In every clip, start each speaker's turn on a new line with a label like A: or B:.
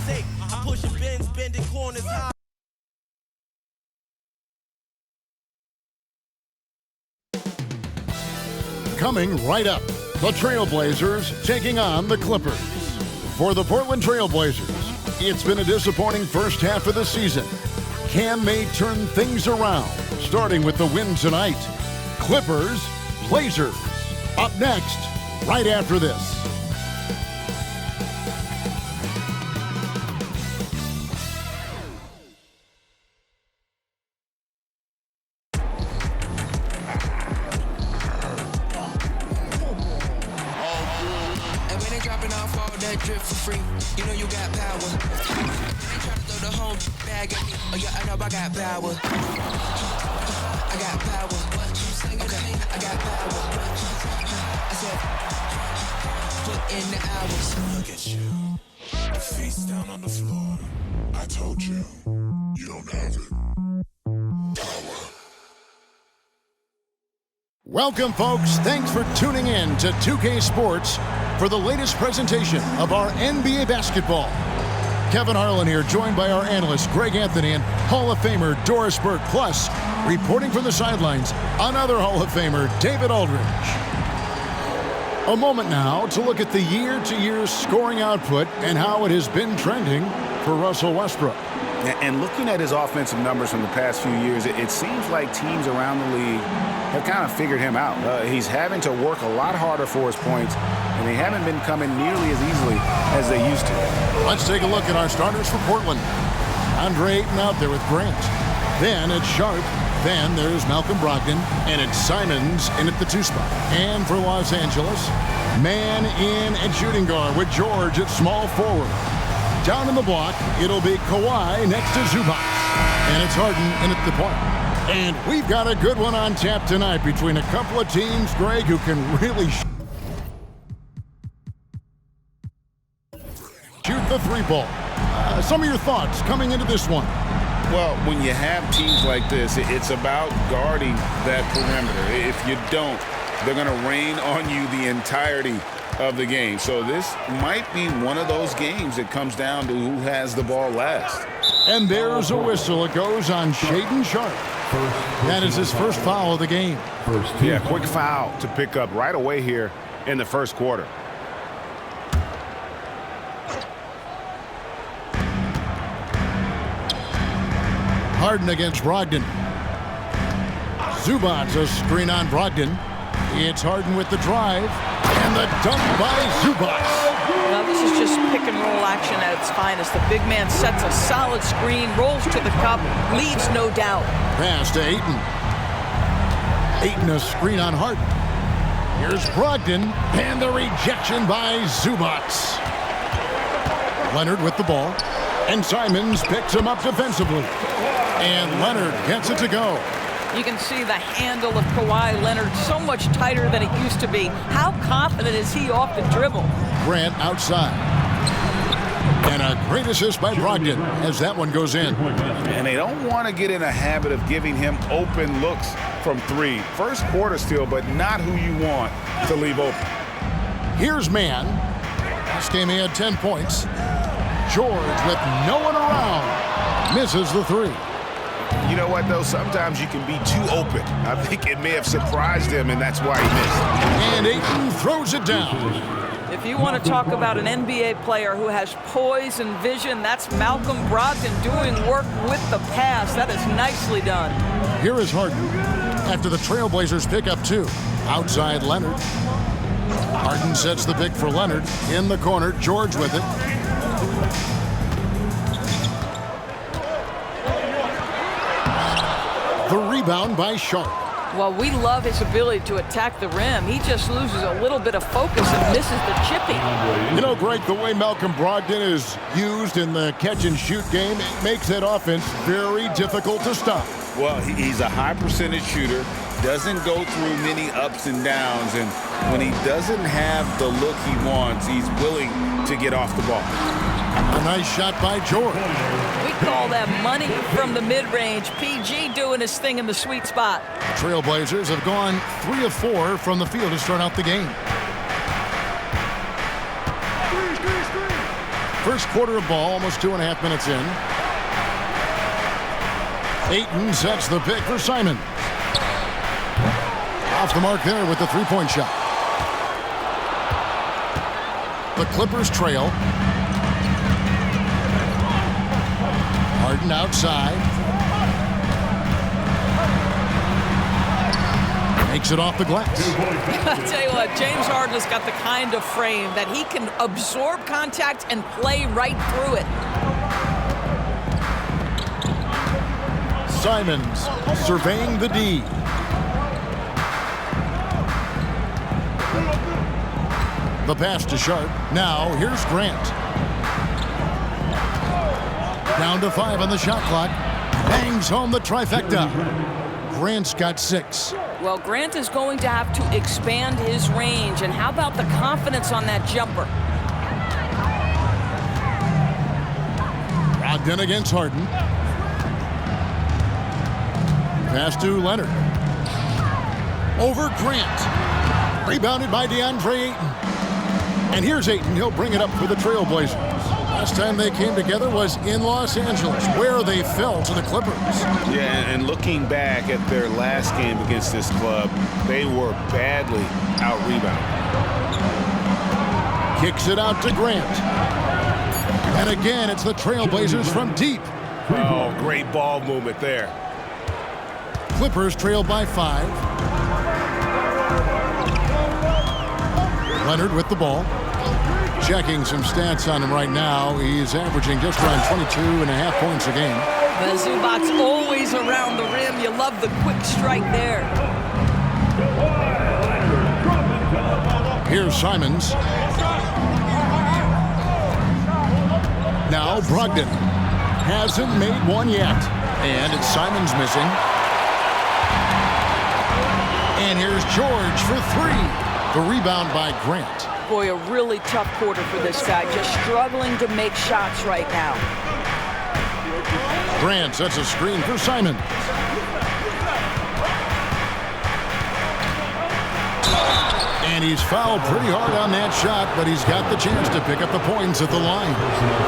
A: sake. Pushing bins, bending corners high.
B: Coming right up, the Trailblazers taking on the Clippers. For the Portland Trailblazers, it's been a disappointing first half of the season. Can they turn things around? Starting with the win tonight. Clippers, Blazers. Up next, right after this.
C: Drip for free, you know you got power. They try to throw the whole bag at me. Oh yeah, I know I got power. I got power. Okay, I got power. I said, put in the hours.
D: Look at you, face down on the floor. I told you, you don't have it. Power.
B: Welcome, folks. Thanks for tuning in to 2K Sports for the latest presentation of our NBA basketball. Kevin Harlan here, joined by our analyst Greg Anthony and Hall of Famer Doris Burke. Plus, reporting from the sidelines, another Hall of Famer, David Aldridge. A moment now to look at the year-to-year scoring output and how it has been trending for Russell Westbrook.
E: And looking at his offensive numbers from the past few years, it seems like teams around the league have kind of figured him out. He's having to work a lot harder for his points, and they haven't been coming nearly as easily as they used to.
B: Let's take a look at our starters for Portland. Andre Ayton out there with Grant. Then it's Sharp. Then there's Malcolm Brogdon, and it's Simons in at the 2 spot. And for Los Angeles, man in at shooting guard with George at small forward. Down in the block, it'll be Kawhi next to Zubac. And it's Harden in at the point. And we've got a good one on tap tonight between a couple of teams, Greg, who can really shoot the 3 ball. Some of your thoughts coming into this one.
E: Well, when you have teams like this, it's about guarding that perimeter. If you don't, they're going to rain on you the entirety of the game. So this might be one of those games that comes down to who has the ball last.
B: And there's a whistle. It goes on Shaedon Sharpe. That is his first foul of the game.
E: Yeah, quick foul to pick up right away here in the first quarter.
B: Harden against Brogdon. Zubac, a screen on Brogdon. It's Harden with the drive. And the dunk by Zubac.
F: Now this is just pick and roll action at its finest. The big man sets a solid screen, rolls to the cup, leaves no doubt.
B: Pass to Ayton. Ayton a screen on Harden. Here's Brogdon, and the rejection by Zubac. Leonard with the ball, and Simons picks him up defensively. And Leonard gets it to go.
F: You can see the handle of Kawhi Leonard so much tighter than it used to be. How confident is he off the dribble?
B: Grant outside. And a great assist by Brogdon as that one goes in.
E: And they don't want to get in a habit of giving him open looks from 3. First quarter still, but not who you want to leave open.
B: Here's man. This game he had 10 points. George with no one around. Misses the 3.
E: You know what, though? Sometimes you can be too open. I think it may have surprised him, and that's why he missed.
B: And Ayton throws it down.
F: If you want to talk about an NBA player who has poise and vision, that's Malcolm Brogdon doing work with the pass. That is nicely done.
B: Here is Harden after the Trailblazers pick up 2. Outside Leonard. Harden sets the pick for Leonard. In the corner, George with it. The rebound by Sharpe.
F: Well, we love his ability to attack the rim. He just loses a little bit of focus and misses the chipping.
B: You know, Greg, the way Malcolm Brogdon is used in the catch-and-shoot game, it makes that offense very difficult to stop.
E: Well, he's a high-percentage shooter, doesn't go through many ups and downs, and when he doesn't have the look he wants, he's willing to get off the ball.
B: A nice shot by George.
F: We call that money from the mid-range. PG doing his thing in the sweet spot.
B: Trailblazers have gone 3 of 4 from the field to start out the game. First quarter of ball, almost 2.5 minutes in. Ayton sets the pick for Simon. Off the mark there with the three-point shot. The Clippers trail. Harden outside. Makes it off the glass.
F: I tell you what, James Harden has got the kind of frame that he can absorb contact and play right through it.
B: Simons surveying the D. The pass to Sharp. Now here's Grant. Down to 5 on the shot clock. Bangs home the trifecta. Grant's got 6.
F: Well, Grant is going to have to expand his range. And how about the confidence on that jumper?
B: Brogdon against Harden. Pass to Leonard. Over Grant. Rebounded by DeAndre Ayton. And here's Ayton. He'll bring it up for the Trailblazers. Last time they came together was in Los Angeles, where they fell to the Clippers.
E: Yeah, and looking back at their last game against this club, they were badly out-rebounded.
B: Kicks it out to Grant. And again, it's the Trailblazers from deep.
E: Oh, great ball movement there.
B: Clippers trail by 5. Leonard with the ball. Checking some stats on him right now. He's averaging just around 22.5 points a game.
F: The Zubac's always around the rim. You love the quick strike there.
B: Here's Simons. Now Brogdon. Hasn't made one yet. And it's Simons missing. And here's George for 3. The rebound by Grant.
F: Boy, a really tough quarter for this guy. Just struggling to make shots right now.
B: Grant sets a screen for Simon. And he's fouled pretty hard on that shot, but he's got the chance to pick up the points at the line.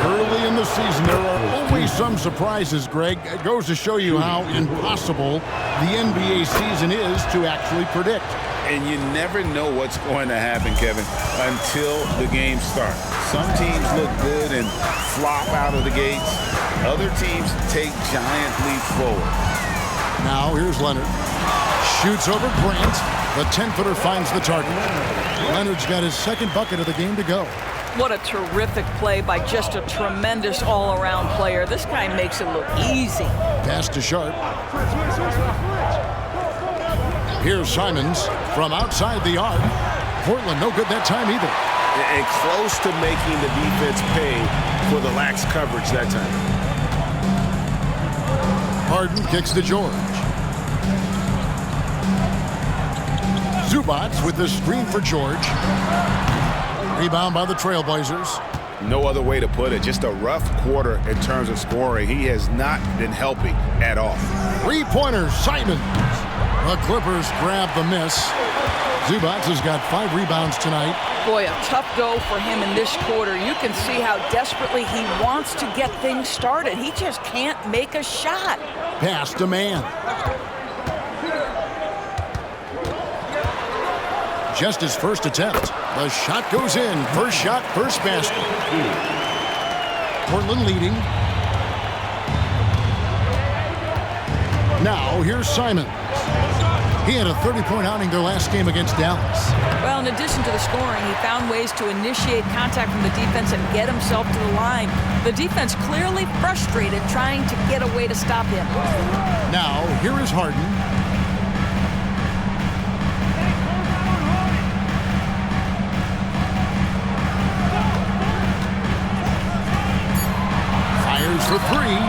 B: Early in the season, there are always some surprises, Greg. It goes to show you how impossible the NBA season is to actually predict.
E: And you never know what's going to happen, Kevin, until the game starts. Some teams look good and flop out of the gates. Other teams take giant leaps forward.
B: Now here's Leonard. Shoots over Grant. The 10-footer finds the target. Leonard's got his second bucket of the game to go.
F: What a terrific play by just a tremendous all-around player. This guy makes it look easy.
B: Pass to Sharp. Here's Simons from outside the arc. Portland no good that time either.
E: And close to making the defense pay for the lax coverage that time.
B: Harden kicks to George. Zubac with the screen for George. Rebound by the Trailblazers.
E: No other way to put it. Just a rough quarter in terms of scoring. He has not been helping at all.
B: Three-pointer, Simons. The Clippers grab the miss. Zubac has got 5 rebounds tonight.
F: Boy, a tough go for him in this quarter. You can see how desperately he wants to get things started. He just can't make a shot.
B: Pass to man. Just his first attempt. The shot goes in. First shot, first basket. Portland leading. Now here's Simons. He had a 30-point outing their last game against Dallas.
F: Well, in addition to the scoring, he found ways to initiate contact from the defense and get himself to the line. The defense clearly frustrated trying to get a way to stop him.
B: Now, here is Harden. Fires for 3.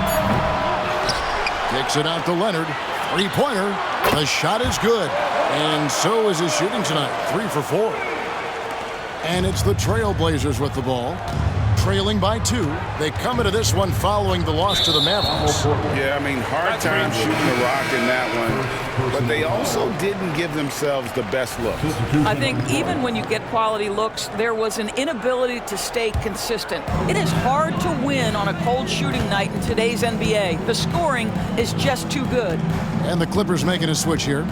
B: Kicks it out to Leonard. Three-pointer. The shot is good. And so is his shooting tonight. 3 for 4. And it's the Trailblazers with the ball. trailing by 2. They come into this one following the loss to the Mavericks.
E: Yeah, I mean, hard time shooting the rock in that one. But they also didn't give themselves the best looks.
F: I think even when you get quality looks, there was an inability to stay consistent. It is hard to win on a cold shooting night in today's NBA. The scoring is just too good.
B: And the Clippers making a switch here.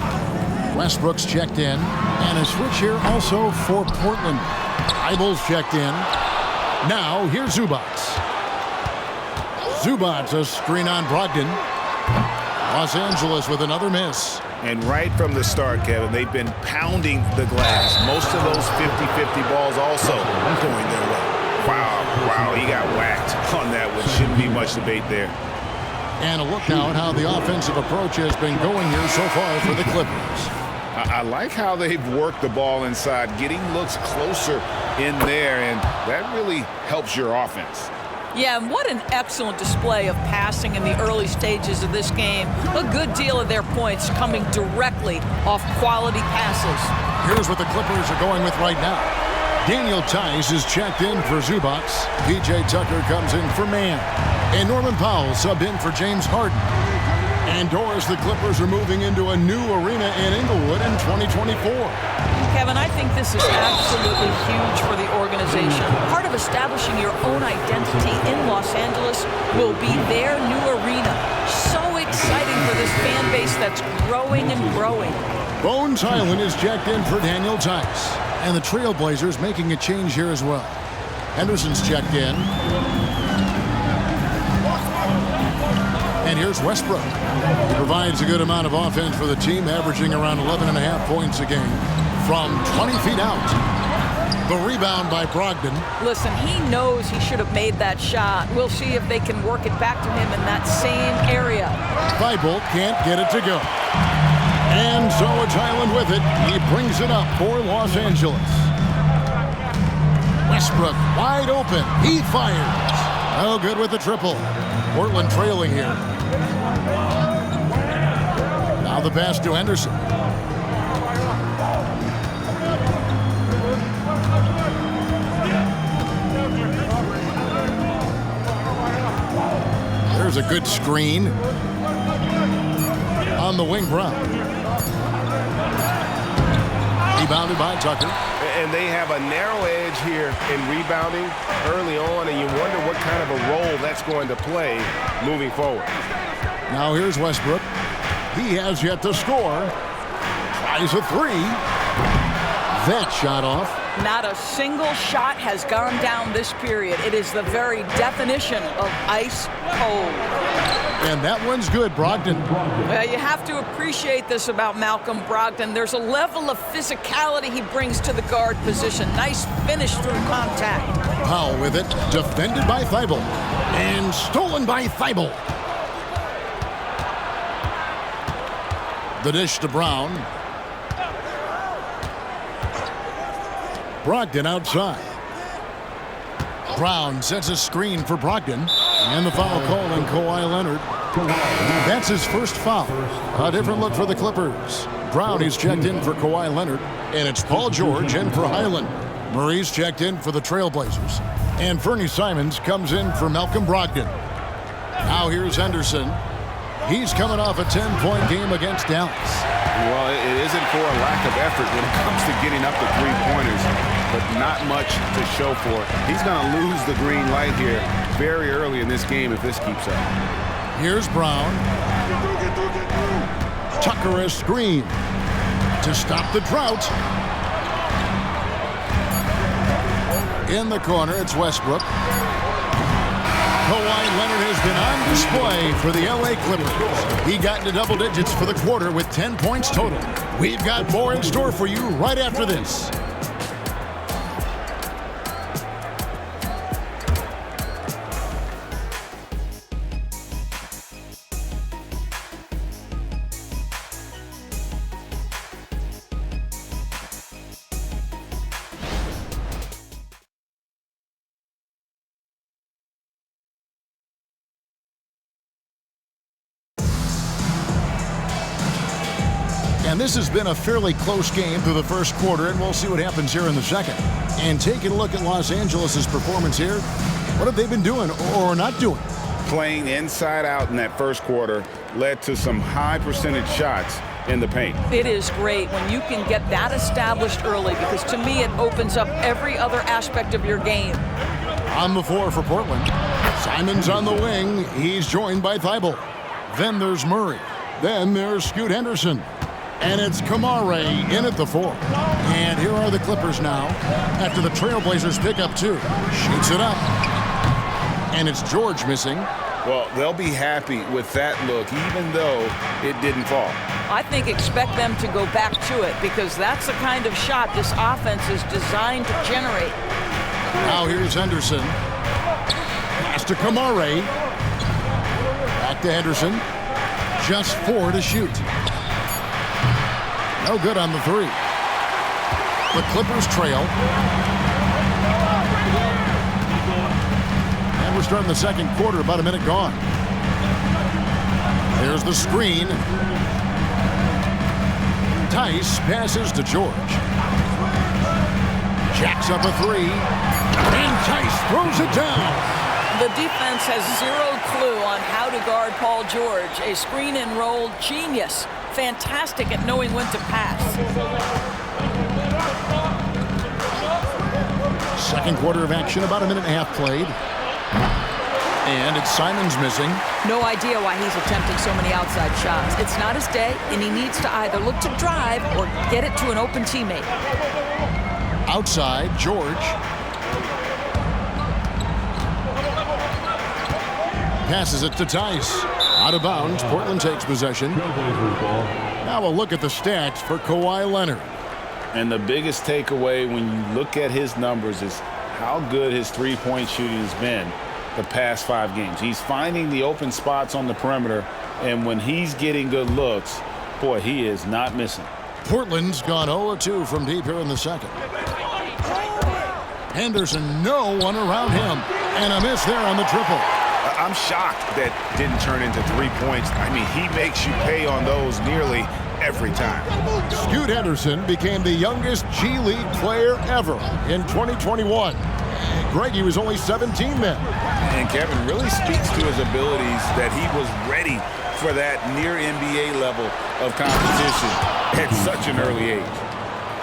B: Westbrook's checked in. And a switch here also for Portland. Ibel's checked in. Now, here's Zubac. Zubac, a screen on Brogdon. Los Angeles with another miss.
E: And right from the start, Kevin, they've been pounding the glass. Most of those 50-50 balls also going their way. Wow, he got whacked on that one. Shouldn't be much debate there.
B: And a look now at how the offensive approach has been going here so far for the Clippers.
E: I like how they've worked the ball inside, getting looks closer in there, and that really helps your offense.
F: Yeah, and what an excellent display of passing in the early stages of this game. A good deal of their points coming directly off quality passes.
B: Here's what the Clippers are going with right now. Daniel Tice is checked in for Zubac. P.J. Tucker comes in for Mann. And Norman Powell subbed in for James Harden. And Doris, the Clippers are moving into a new arena in Inglewood in 2024.
F: Kevin, I think this is absolutely huge for the organization. Part of establishing your own identity in Los Angeles will be their new arena. So exciting for this fan base that's growing and growing.
B: Bones Highland is checked in for Daniel Tice. And the Trailblazers making a change here as well. Henderson's checked in. And here's Westbrook. He provides a good amount of offense for the team, averaging around 11.5 points a game from 20 feet out. The rebound by Brogdon.
F: Listen, he knows he should have made that shot. We'll see if they can work it back to him in that same area.
B: Thibault can't get it to go. And so it's Highland with it. He brings it up for Los Angeles. Westbrook wide open. He fires. Oh, good with the triple. Portland trailing here. Now the pass to Henderson. There's a good screen on the wing. Brown. Rebounded by Tucker.
G: And they have a narrow edge here in rebounding early on, and you wonder what kind of a role that's going to play moving forward.
B: Now here's Westbrook. He has yet to score. Tries a three. That shot off.
F: Not a single shot has gone down this period. It is the very definition of ice cold.
B: And that one's good, Brogdon.
F: Well, you have to appreciate this about Malcolm Brogdon. There's a level of physicality he brings to the guard position. Nice finish through contact.
B: Powell with it, defended by Thibault. And stolen by Thibault. The dish to Brown. Brogdon outside. Brown sets a screen for Brogdon. And the foul call on Kawhi Leonard. That's his first foul. A different look for the Clippers. Brown is checked in for Kawhi Leonard. And it's Paul George in for Highland. Murray's checked in for the Trailblazers. And Fernie Simons comes in for Malcolm Brogdon. Now here's Henderson. He's coming off a 10-point game against Dallas.
E: Well, it isn't for a lack of effort when it comes to getting up the three-pointers, but not much to show for it. He's going to lose the green light here very early in this game if this keeps up.
B: Here's Brown. Tucker a screen to stop the drought. In the corner, it's Westbrook. Kawhi Leonard has been on display for the LA Clippers. He got into double digits for the quarter with 10 points total. We've got more in store for you right after this. And this has been a fairly close game through the first quarter, and we'll see what happens here in the second. And taking a look at Los Angeles' performance here, What have they been doing or not doing?
E: Playing inside out in that first quarter led to some high percentage shots in the paint.
F: It is great when you can get that established early, because to me it opens up every other aspect of your game.
B: On the floor for Portland, Simons on the wing. He's joined by Thibault. Then there's Murray. Then there's Scoot Henderson. And it's Kamare in at the 4. And here are the Clippers now after the Trailblazers pick up 2. Shoots it up. And it's George missing.
E: Well, they'll be happy with that look, even though it didn't fall.
F: I think expect them to go back to it, because that's the kind of shot this offense is designed to generate.
B: Now here's Henderson. Pass to Kamare. Back to Henderson. Just 4 to shoot. No good on the 3. The Clippers trail. And we're starting the second quarter, about a minute gone. There's the screen. Tice passes to George. Jacks up a 3. And Tice throws it down.
F: The defense has zero clue on how to guard Paul George, a screen and roll genius. Fantastic at knowing when to pass.
B: Second quarter of action, about a minute and a half played. And it's Simons missing.
F: No idea why he's attempting so many outside shots. It's not his day, and he needs to either look to drive or get it to an open teammate.
B: Outside, George. Passes it to Tice. Out of bounds, Portland takes possession. Now a look at the stats for Kawhi Leonard.
E: And the biggest takeaway when you look at his numbers is how good his three-point shooting has been the past 5 games. He's finding the open spots on the perimeter, and when he's getting good looks, boy, he is not missing.
B: Portland's gone 0-2 from deep here in the second. Henderson, no one around him. And a miss there on the triple.
G: I'm shocked that didn't turn into 3 points. I mean, he makes you pay on those nearly every time.
B: Scoot Henderson became the youngest G League player ever in 2021. Greg, he was only 17 then.
E: And Kevin really speaks to his abilities, that he was ready for that near NBA level of competition at such an early age.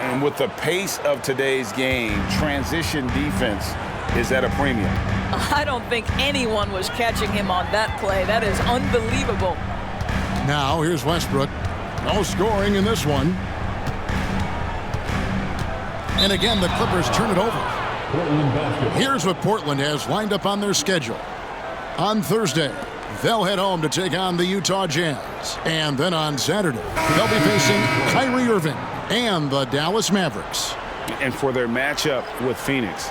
E: And with the pace of today's game, transition defense is at a premium.
F: I don't think anyone was catching him on that play. That is unbelievable.
B: Now here's Westbrook. No scoring in this one. And again, the Clippers turn it over. Here's what Portland has lined up on their schedule. On Thursday, they'll head home to take on the Utah Jazz. And then on Saturday, they'll be facing Kyrie Irving and the Dallas Mavericks.
E: And for their matchup with Phoenix,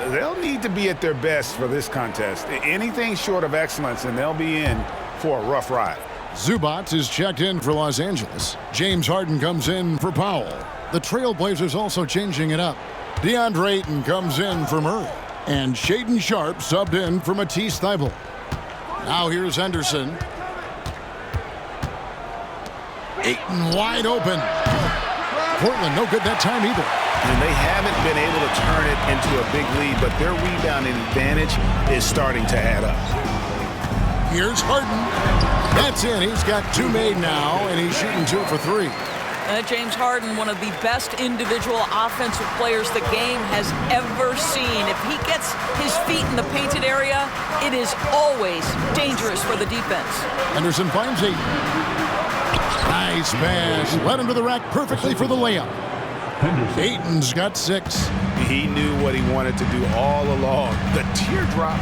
E: they'll need to be at their best for this contest. Anything short of excellence, and they'll be in for a rough ride.
B: Zubac is checked in for Los Angeles. James Harden comes in for Powell. The Trailblazers also changing it up. DeAndre Ayton comes in for Murray. And Shaedon Sharpe subbed in for Matisse Thybulle. Now here's Henderson. Ayton wide open. Portland no good that time either.
G: And they haven't been able to turn it into a big lead, but their rebounding advantage is starting to add up.
B: Here's Harden. That's in. He's got 2 made now, and he's shooting 2 for 3.
F: James Harden, one of the best individual offensive players the game has ever seen. If he gets his feet in the painted area, it is always dangerous for the defense.
B: Henderson finds Ayton. Nice pass. Led him to the rack perfectly for the layup. Ayton's got 6.
G: He knew what he wanted to do all along. The teardrop.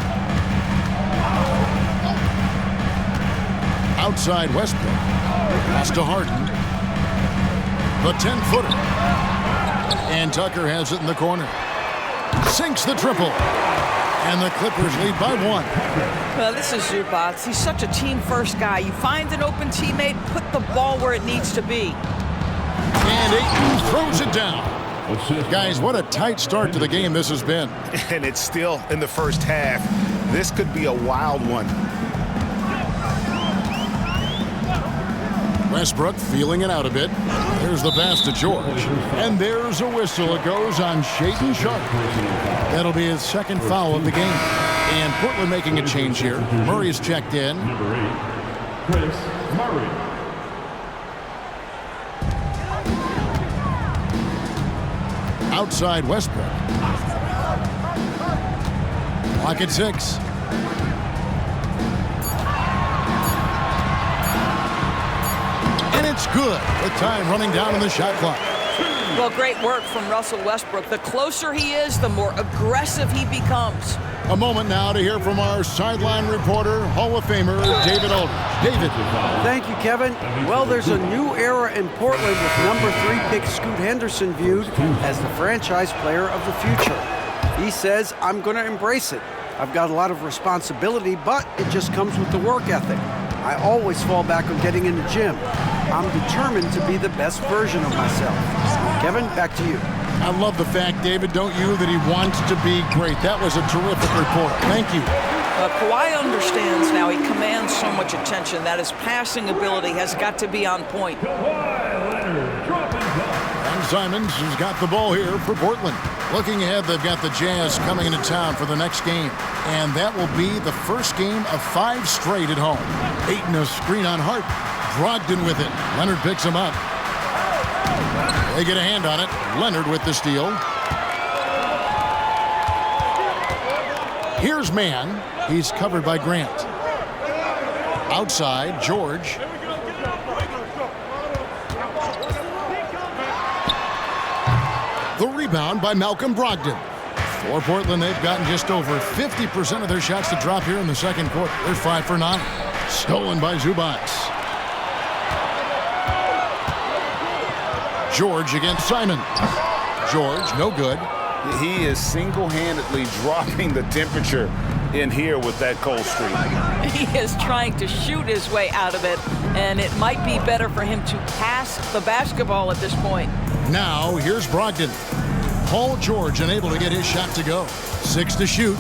B: Outside Westbrook. Pass to Harden. The 10-footer. And Tucker has it in the corner. Sinks the triple. And the Clippers lead by 1.
F: Well, this is Zubac. He's such a team-first guy. You find an open teammate, put the ball where it needs to be.
B: And Ayton throws it down. Guys, what a tight start to the game this has been.
G: And it's still in the first half. This could be a wild one.
B: Westbrook feeling it out a bit. There's the pass to George. And there's a whistle. It goes on Shaedon Sharpe. That'll be his second foul of the game. And Portland making a change here. Murray's checked in.
H: Number 8, Chris Murray.
B: Outside Westbrook. Clock at 6. And it's good with time running down on the shot clock.
F: Well, great work from Russell Westbrook. The closer he is, the more aggressive he becomes.
B: A moment now to hear from our sideline reporter, Hall of Famer David Aldridge. David.
I: Thank you, Kevin. Well, there's a new era in Portland with number 3 pick Scoot Henderson viewed as the franchise player of the future. He says, I'm going to embrace it. I've got a lot of responsibility, but it just comes with the work ethic. I always fall back on getting in the gym. I'm determined to be the best version of myself. Kevin, back to you.
B: I love the fact, David, don't you, that he wants to be great. That was a terrific report. Thank you.
F: Kawhi understands now. He commands so much attention that his passing ability has got to be on point.
B: And Simons has got the ball here for Portland. Looking ahead, they've got the Jazz coming into town for the next game. And that will be the first game of 5 straight at home. Ayton a screen on Hart. Brogdon with it. Leonard picks him up. They get a hand on it. Leonard with the steal. Here's Mann. He's covered by Grant. Outside, George. The rebound by Malcolm Brogdon. For Portland, they've gotten just over 50% of their shots to drop here in the second quarter. They're 5 for 9. Stolen by Zubac. George against Simon. George, no good.
E: He is single-handedly dropping the temperature in here with that cold streak.
F: He is trying to shoot his way out of it, and it might be better for him to pass the basketball at this point.
B: Now, here's Brogdon. Paul George unable to get his shot to go. 6 to shoot.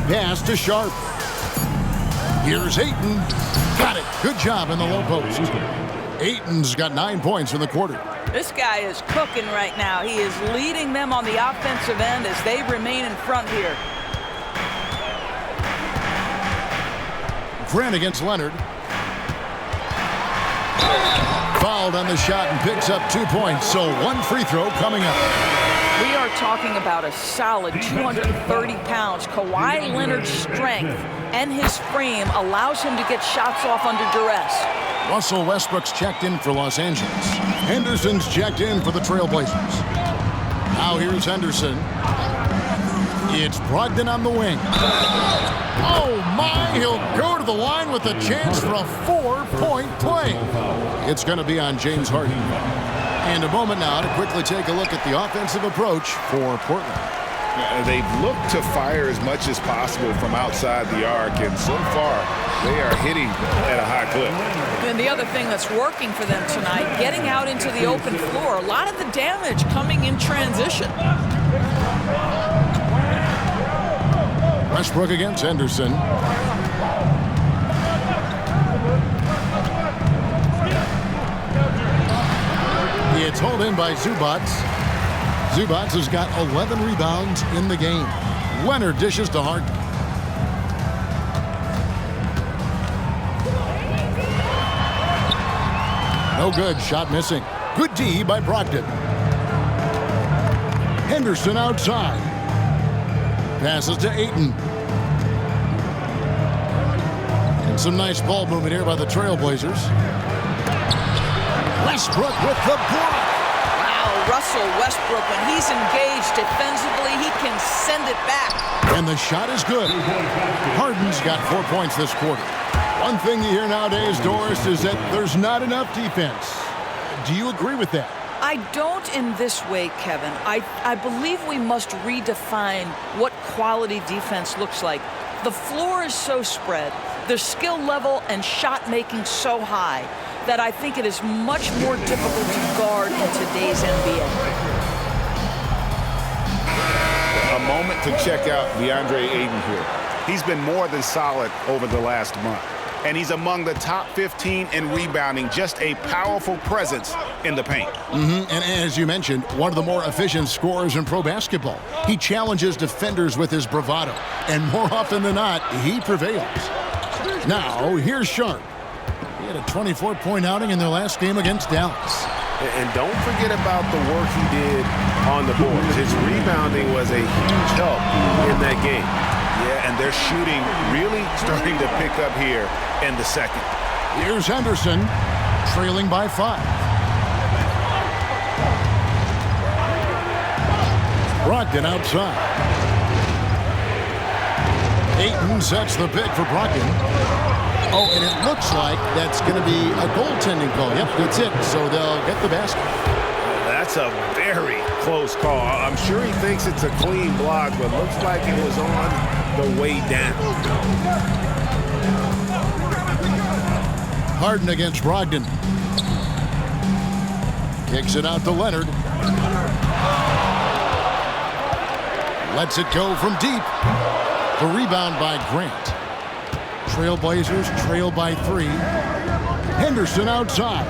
B: Pass to Sharp. Here's Ayton. Got it. Good job in the low post. Ayton's got 9 points in the quarter.
F: This guy is cooking right now. He is leading them on the offensive end as they remain in front here.
B: Grant against Leonard. Fouled on the shot and picks up 2 points. So 1 free throw coming up.
F: We are talking about a solid 230 pounds. Kawhi Leonard's strength and his frame allows him to get shots off under duress.
B: Russell Westbrook's checked in for Los Angeles. Henderson's checked in for the Trailblazers. Now here's Henderson. It's Brogdon on the wing. Oh my, he'll go to the line with a chance for a 4-point play. It's going to be on James Harden. And a moment now to quickly take a look at the offensive approach for Portland.
E: They've looked to fire as much as possible from outside the arc, and so far they are hitting at a high clip.
F: And the other thing that's working for them tonight, getting out into the open floor, a lot of the damage coming in transition.
B: Westbrook against Henderson. It's hauled in by Zubac. Zubac has got 11 rebounds in the game. Leonard dishes to Hart. No good. Shot missing. Good D by Brogdon. Henderson outside. Passes to Ayton. And some nice ball movement here by the Trailblazers. Westbrook with the block.
F: Wow, Russell Westbrook, when he's engaged defensively, he can send it back.
B: And the shot is good. Harden's got 4 points this quarter. One thing you hear nowadays, Doris, is that there's not enough defense. Do you agree with that?
F: I don't in this way, Kevin. I believe we must redefine what quality defense looks like. The floor is so spread, the skill level and shot making so high that I think it is much more difficult to guard in today's NBA.
E: A moment to check out DeAndre Ayton here. He's been more than solid over the last month. and he's among the top 15 in rebounding. Just a powerful presence in the paint.
B: And as you mentioned, one of the more efficient scorers in pro basketball. He challenges defenders with his bravado, and more often than not, he prevails. Now, here's Sharp. He had a 24-point outing in their last game against Dallas.
G: And don't forget about the work he did on the boards. His rebounding was a huge help in that game.
E: Yeah, and their shooting really starting to pick up here in the second.
B: Here's Henderson, trailing by 5. Brogdon outside. Ayton sets the pick for Brogdon. Oh, and it looks like that's going to be a goaltending call. Yep, that's it. So they'll get the basket.
G: That's a very close call. I'm sure he thinks it's a clean block, but looks like it was on the way down.
B: Harden against Brogdon. Kicks it out to Leonard. Lets it go from deep. The rebound by Grant. Trailblazers trail by 3. Henderson outside.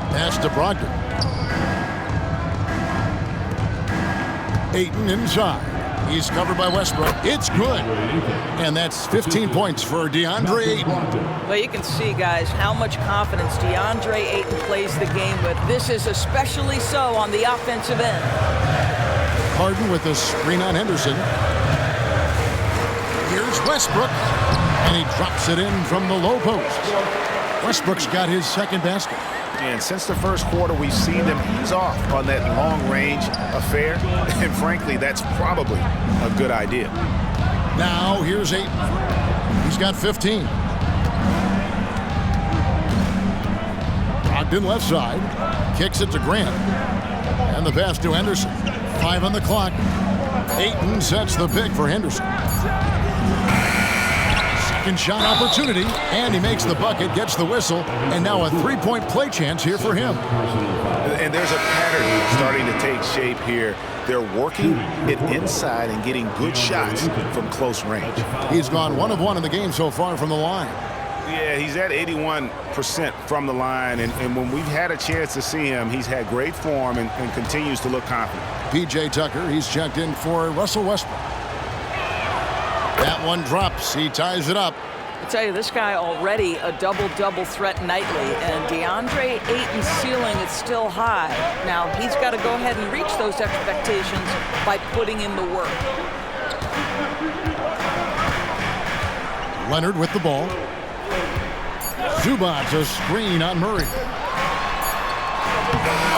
B: Pass to Brogdon. Ayton inside. He's covered by Westbrook. It's good. And that's 15 points for DeAndre Ayton.
F: Well, you can see, guys, how much confidence DeAndre Ayton plays the game with. This is especially so on the offensive end.
B: Harden with a screen on Henderson. Here's Westbrook. And he drops it in from the low post. Westbrook's got his second basket.
E: And since the first quarter, we've seen them ease off on that long-range affair. And frankly, that's probably a good idea.
B: Now, here's Ayton. He's got 15. Brogdon left side. Kicks it to Grant. And the pass to Henderson. 5 on the clock. Ayton sets the pick for Henderson. Second shot opportunity, and he makes the bucket, gets the whistle, and now a 3-point play chance here for him.
E: And there's a pattern starting to take shape here. They're working it inside and getting good shots from close range.
B: He's gone 1 of 1 in the game so far from the line.
E: Yeah, he's at 81% from the line, and when we've had a chance to see him, he's had great form and continues to look confident.
B: P.J. Tucker, he's checked in for Russell Westbrook. That one drops. He ties it up.
F: I tell you, this guy already a double-double threat nightly, and DeAndre Ayton's ceiling is still high. Now, he's got to go ahead and reach those expectations by putting in the work.
B: Leonard with the ball. Zubac a screen on Murray.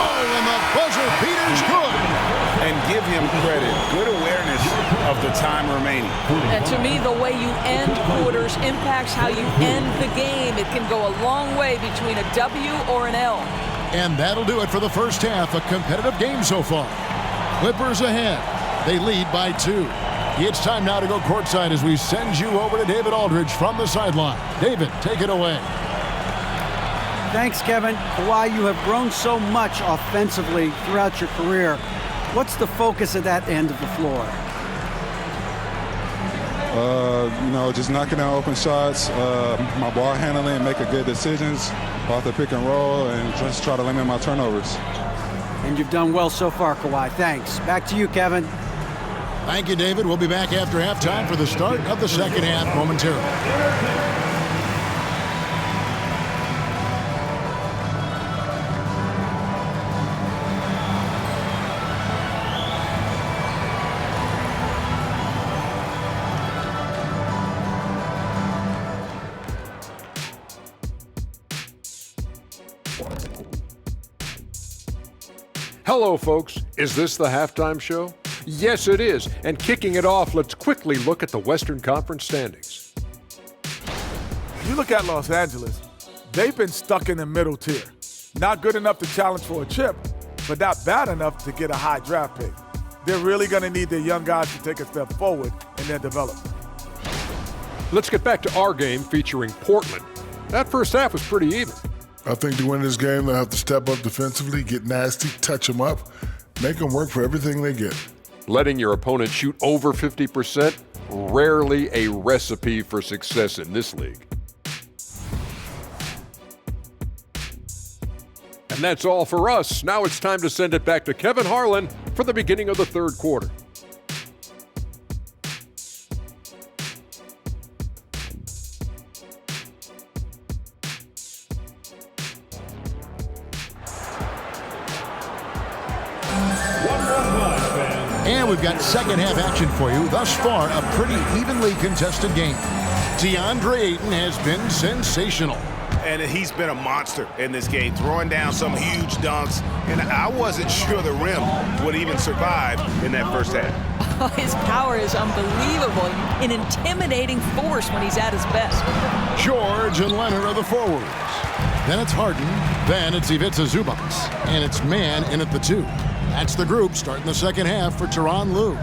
B: Oh, and the buzzer beater's good.
E: And give him credit. Good awareness of the time remaining.
F: And to me, the way you end quarters impacts how you end the game. It can go a long way between a W or an L.
B: And that'll do it for the first half. A competitive game so far. Clippers ahead. They lead by 2. It's time now to go courtside as we send you over to David Aldridge from the sideline. David, take it away.
I: Thanks, Kevin. Kawhi, you have grown so much offensively throughout your career. What's the focus of that end of the floor?
J: Just knocking down open shots, my ball handling, making good decisions off the pick and roll, and just try to limit my turnovers.
I: And you've done well so far, Kawhi. Thanks. Back to you, Kevin.
B: Thank you, David. We'll be back after halftime for the start of the second half momentarily.
K: Hello, folks. Is this the halftime show? Yes, it is. And kicking it off, let's quickly look at the Western Conference standings.
L: You look at Los Angeles, they've been stuck in the middle tier. Not good enough to challenge for a chip, but not bad enough to get a high draft pick. They're really going to need their young guys to take a step forward in their development.
K: Let's get back to our game featuring Portland. That first half was pretty even.
D: I think to win this game, they'll have to step up defensively, get nasty, touch them up, make them work for everything they get.
K: Letting your opponent shoot over 50%, rarely a recipe for success in this league. And that's all for us. Now it's time to send it back to Kevin Harlan for the beginning of the third quarter.
B: And we've got second half action for you. Thus far, a pretty evenly contested game. DeAndre Ayton has been sensational.
G: And he's been a monster in this game, throwing down some huge dunks. And I wasn't sure the rim would even survive in that first half.
F: Oh, his power is unbelievable. An intimidating force when he's at his best.
B: George and Leonard are the forwards. Then it's Harden. Then it's Ivica Zubac. And it's man in at the 2. That's the group starting the second half for Tyronn Lue.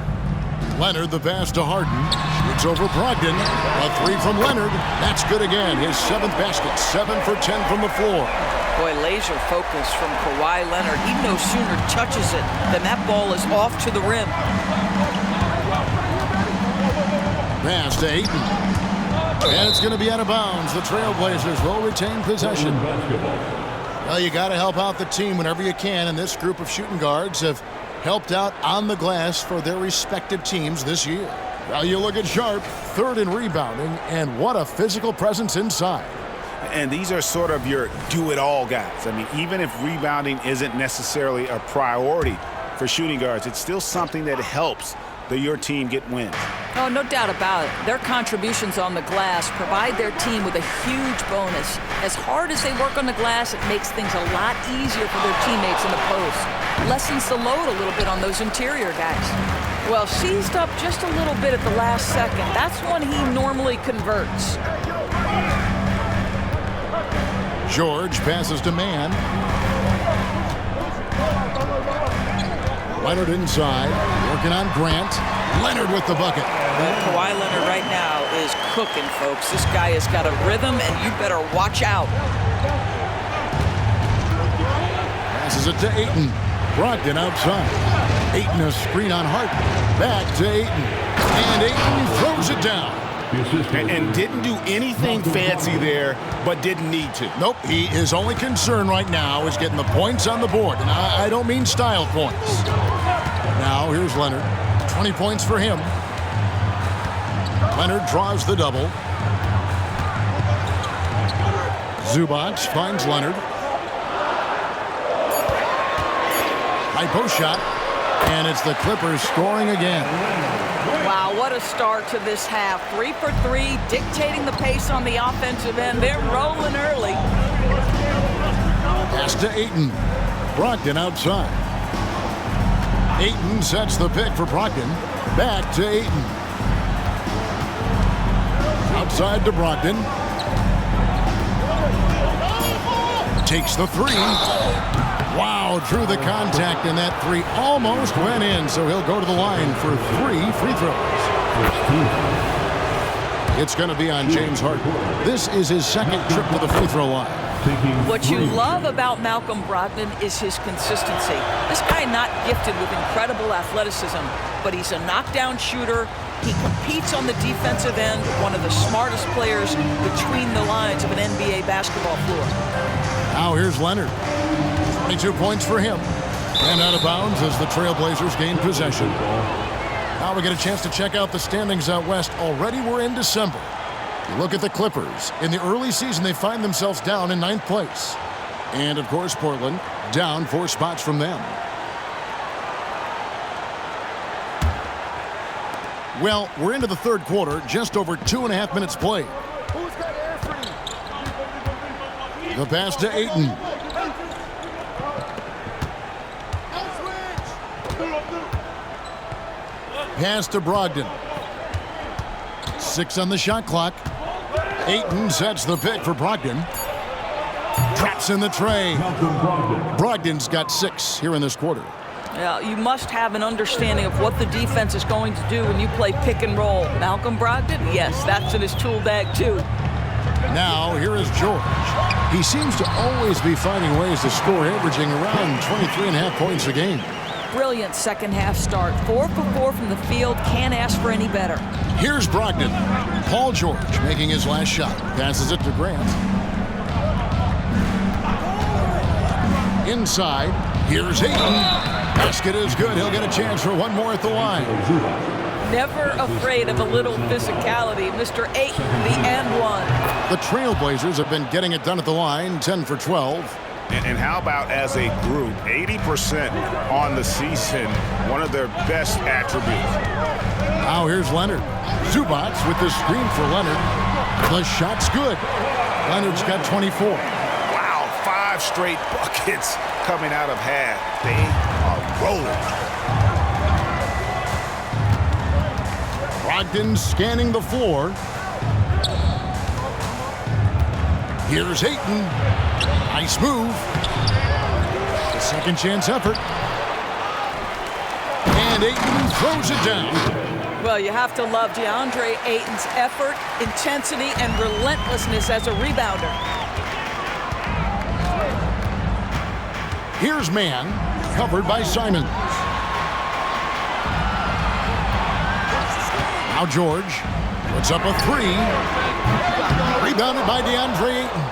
B: Leonard, the pass to Harden. Shoots over Brogdon. A 3 from Leonard. That's good again. His 7th basket. 7 for 10 from the floor.
F: Boy, laser focus from Kawhi Leonard. He no sooner touches it than that ball is off to the rim.
B: Pass to Ayton. And it's going to be out of bounds. The Trailblazers will retain possession. Well, you got to help out the team whenever you can, and this group of shooting guards have helped out on the glass for their respective teams this year. Well, you look at Sharp, 3rd in rebounding, and what a physical presence inside.
G: And these are sort of your do-it-all guys. I mean, even if rebounding isn't necessarily a priority for shooting guards, it's still something that helps your team get wins.
F: Oh, no doubt about it. Their contributions on the glass provide their team with a huge bonus. As hard as they work on the glass, it makes things a lot easier for their teammates in the post. Lessens the load a little bit on those interior guys. Well, seized up just a little bit at the last second. That's when he normally converts.
B: George passes to man. Leonard inside, working on Grant. Leonard with the bucket.
F: Kawhi Leonard right now is cooking, folks. This guy has got a rhythm, and you better watch out.
B: Passes it to Ayton. Brogdon outside. Ayton a screen on Harden. Back to Ayton. And Ayton throws it down.
G: And didn't do anything fancy there, but didn't need to.
B: Nope, his only concern right now is getting the points on the board. And I don't mean style points. Now here's Leonard. 20 points for him. Leonard draws the double. Zubac finds Leonard. High post shot. And it's the Clippers scoring again.
F: Wow, what a start to this half. 3 for 3, dictating the pace on the offensive end. They're rolling early.
B: Pass to Ayton. Brogdon outside. Ayton sets the pick for Brogdon. Back to Ayton. Outside to Brogdon. Takes the 3. Wow, drew the contact, and that 3 almost went in, so he'll go to the line for 3 free throws. It's going to be on James Harden. This is his 2nd trip to the free throw line.
F: What you love about Malcolm Brogdon is his consistency. This guy not gifted with incredible athleticism, but he's a knockdown shooter. He competes on the defensive end, one of the smartest players between the lines of an NBA basketball floor.
B: Now here's Leonard. 22 points for him. And out of bounds as the Trailblazers gain possession. Now we get a chance to check out the standings out west. Already we're in December. You look at the Clippers. In the early season, they find themselves down in 9th place. And, of course, Portland down 4 spots from them. Well, we're into the third quarter, just over 2.5 minutes played. The pass to Ayton. Pass to Brogdon. 6 on the shot clock. Ayton sets the pick for Brogdon. Traps in the tray. Brogdon's got 6 here in this quarter.
F: Yeah, you must have an understanding of what the defense is going to do when you play pick and roll. Malcolm Brogdon, yes, that's in his tool bag too.
B: Now, here is George. He seems to always be finding ways to score, averaging around 23.5 points a game.
F: Brilliant second half start. 4 for 4 from the field. Can't ask for any better.
B: Here's Brogdon. Paul George making his last shot. Passes it to Grant. Inside, here's Ayton. Basket is good. He'll get a chance for one more at the line.
F: Never afraid of a little physicality. Mr. Ayton, the and one.
B: The Trailblazers have been getting it done at the line, 10 for 12.
G: And how about as a group, 80% on the season, one of their best attributes.
B: Now here's Leonard. Zubac with the screen for Leonard. The shot's good. Leonard's got 24.
G: Wow, 5 straight buckets coming out of half. They are rolling.
B: Brogdon scanning the floor. Here's Ayton. Nice move. The second chance effort. And Ayton throws it down.
F: Well, you have to love DeAndre Ayton's effort, intensity, and relentlessness as a rebounder.
B: Here's Mann, covered by Simons. Now George puts up a 3. Rebounded by DeAndre Ayton.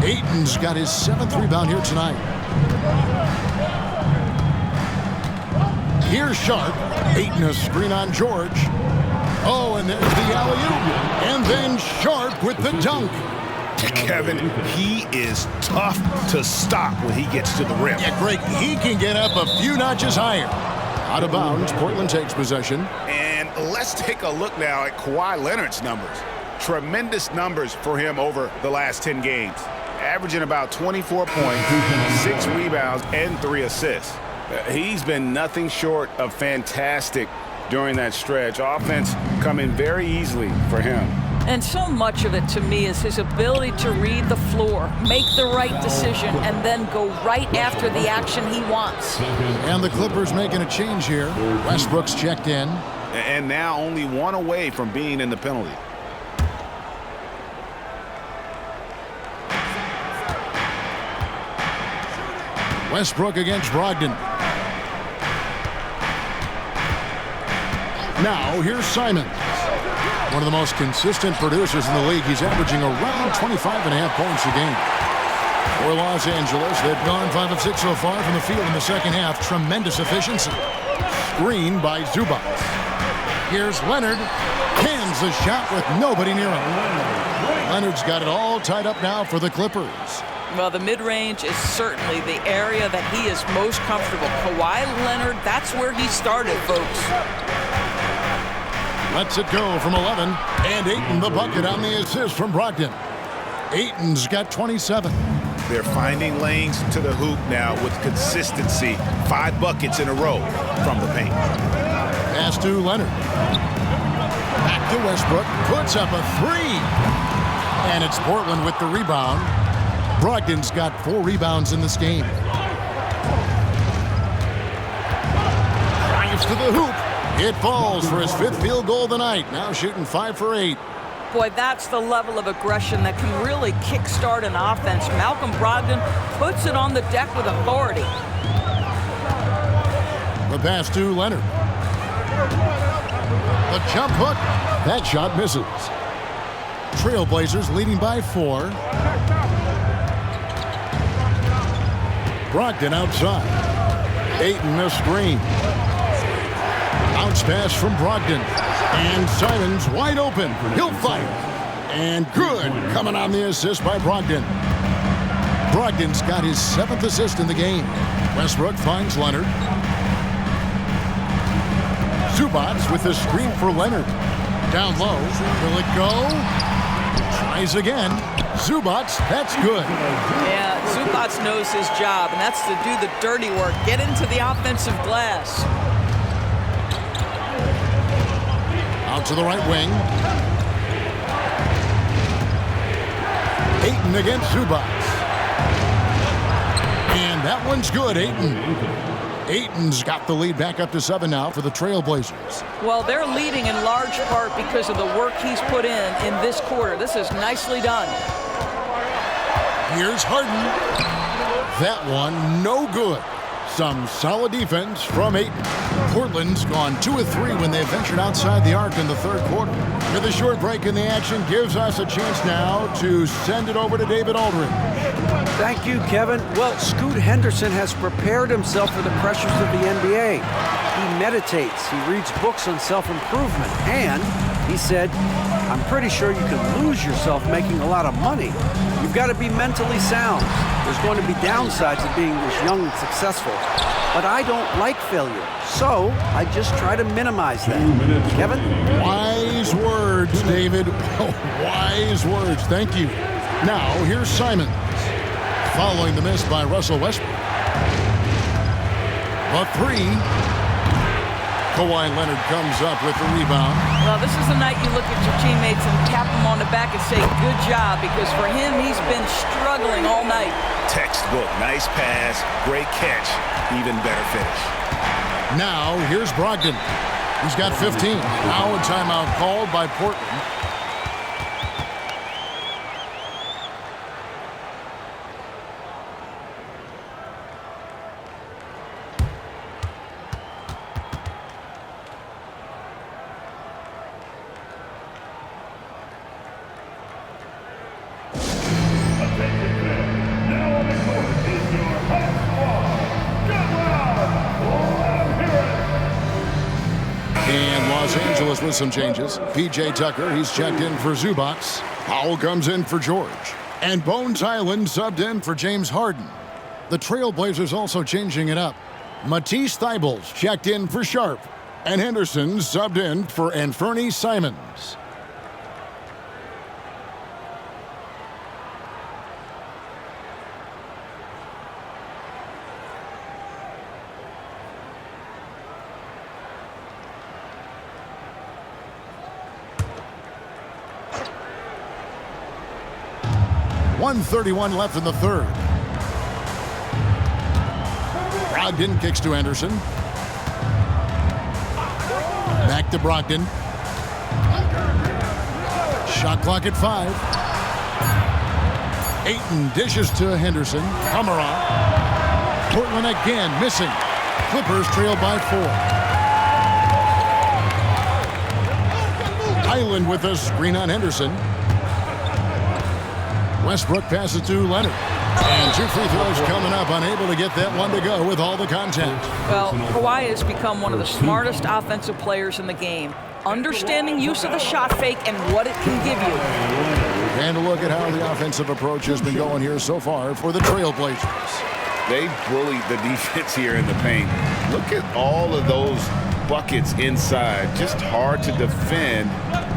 B: Ayton's got his 7th rebound here tonight. Here's Sharp. Ayton a screen on George. Oh, and there's the alley-oop. And then Sharp with the dunk.
G: Kevin, he is tough to stop when he gets to the rim.
B: Yeah, Greg, he can get up a few notches higher. Out of bounds, Portland takes possession.
G: And let's take a look now at Kawhi Leonard's numbers. Tremendous numbers for him over the last 10 games. Averaging about 24 points, 6 rebounds, and 3 assists. He's been nothing short of fantastic during that stretch. Offense coming very easily for him.
F: And so much of it to me is his ability to read the floor, make the right decision, and then go right after the action he wants.
B: And the Clippers making a change here. Westbrook's checked in.
G: And now only 1 away from being in the penalty.
B: Westbrook against Brogdon. Now, here's Simons. One of the most consistent producers in the league. He's averaging around 25.5 points a game. For Los Angeles, they've gone 5 of 6 so far from the field in the second half. Tremendous efficiency. Screen by Zubac. Here's Leonard. Cans the shot with nobody near him. Leonard's got it all tied up now for the Clippers.
F: Well, the mid-range is certainly the area that he is most comfortable. Kawhi Leonard, that's where he started, folks.
B: Lets it go from 11. And Ayton the bucket on the assist from Brogdon. Ayton's got 27.
G: They're finding lanes to the hoop now with consistency. 5 buckets in a row from the paint.
B: Pass to Leonard. Back to Westbrook. Puts up a 3. And it's Portland with the rebound. Brogdon's got 4 rebounds in this game. Drives to the hoop. It falls for his 5th field goal of the night. Now shooting 5 for 8.
F: Boy, that's the level of aggression that can really kickstart an offense. Malcolm Brogdon puts it on the deck with authority.
B: The pass to Leonard. The jump hook. That shot misses. Trailblazers leading by 4. Brogdon outside. Ayton a screen. Bounce pass from Brogdon. And Simons wide open. He'll fire. And good. Coming on the assist by Brogdon. Brogdon's got his 7th assist in the game. Westbrook finds Leonard. Zubac with the screen for Leonard. Down low. Will it go? Tries again. Zubac, that's good.
F: Yeah, Zubac knows his job, and that's to do the dirty work. Get into the offensive glass.
B: Out to the right wing. Ayton against Zubac. And that one's good, Ayton. Ayton's got the lead back up to 7 now for the Trailblazers.
F: Well, they're leading in large part because of the work he's put in this quarter. This is nicely done.
B: Here's Harden. That one, no good. Some solid defense from Ayton. Portland's gone 2 of 3 when they ventured outside the arc in the third quarter. With a short break in the action gives us a chance now to send it over to David Aldridge.
I: Thank you, Kevin. Well, Scoot Henderson has prepared himself for the pressures of the NBA. He meditates, he reads books on self-improvement, and he said, I'm pretty sure you can lose yourself making a lot of money. You've got to be mentally sound. There's going to be downsides of being this young and successful. But I don't like failure, so I just try to minimize that. Kevin?
B: Wise words, David. Wise words. Thank you. Now, here's Simons. Following the miss by Russell Westbrook. The three. Kawhi Leonard comes up with the rebound.
F: Well, this is the night you look at your teammates and tap them on the back and say, good job, because for him, he's been struggling all night.
G: Textbook. Nice pass. Great catch. Even better finish.
B: Now, here's Brogdon. He's got 15. Now a timeout called by Portland. With some changes. P.J. Tucker, he's checked in for Zubac. Powell comes in for George. And Bones Highland subbed in for James Harden. The Trailblazers also changing it up. Matisse Thybulle checked in for Sharp. And Henderson subbed in for Anfernee Simons. .131 left in the third. Brogdon kicks to Anderson. Back to Brogdon. Shot clock at 5. Ayton dishes to Henderson. Hamara. Portland again missing. Clippers trail by 4. Highland with a screen on Henderson. Westbrook passes to Leonard. And 2 free throws coming up, unable to get that one to go with all the contact.
F: Well, Kawhi has become one of the smartest offensive players in the game, understanding use of the shot fake and what it can give you.
B: And a look at how the offensive approach has been going here so far for the Trailblazers.
E: They bullied the defense here in the paint. Look at all of those buckets inside. Just hard to defend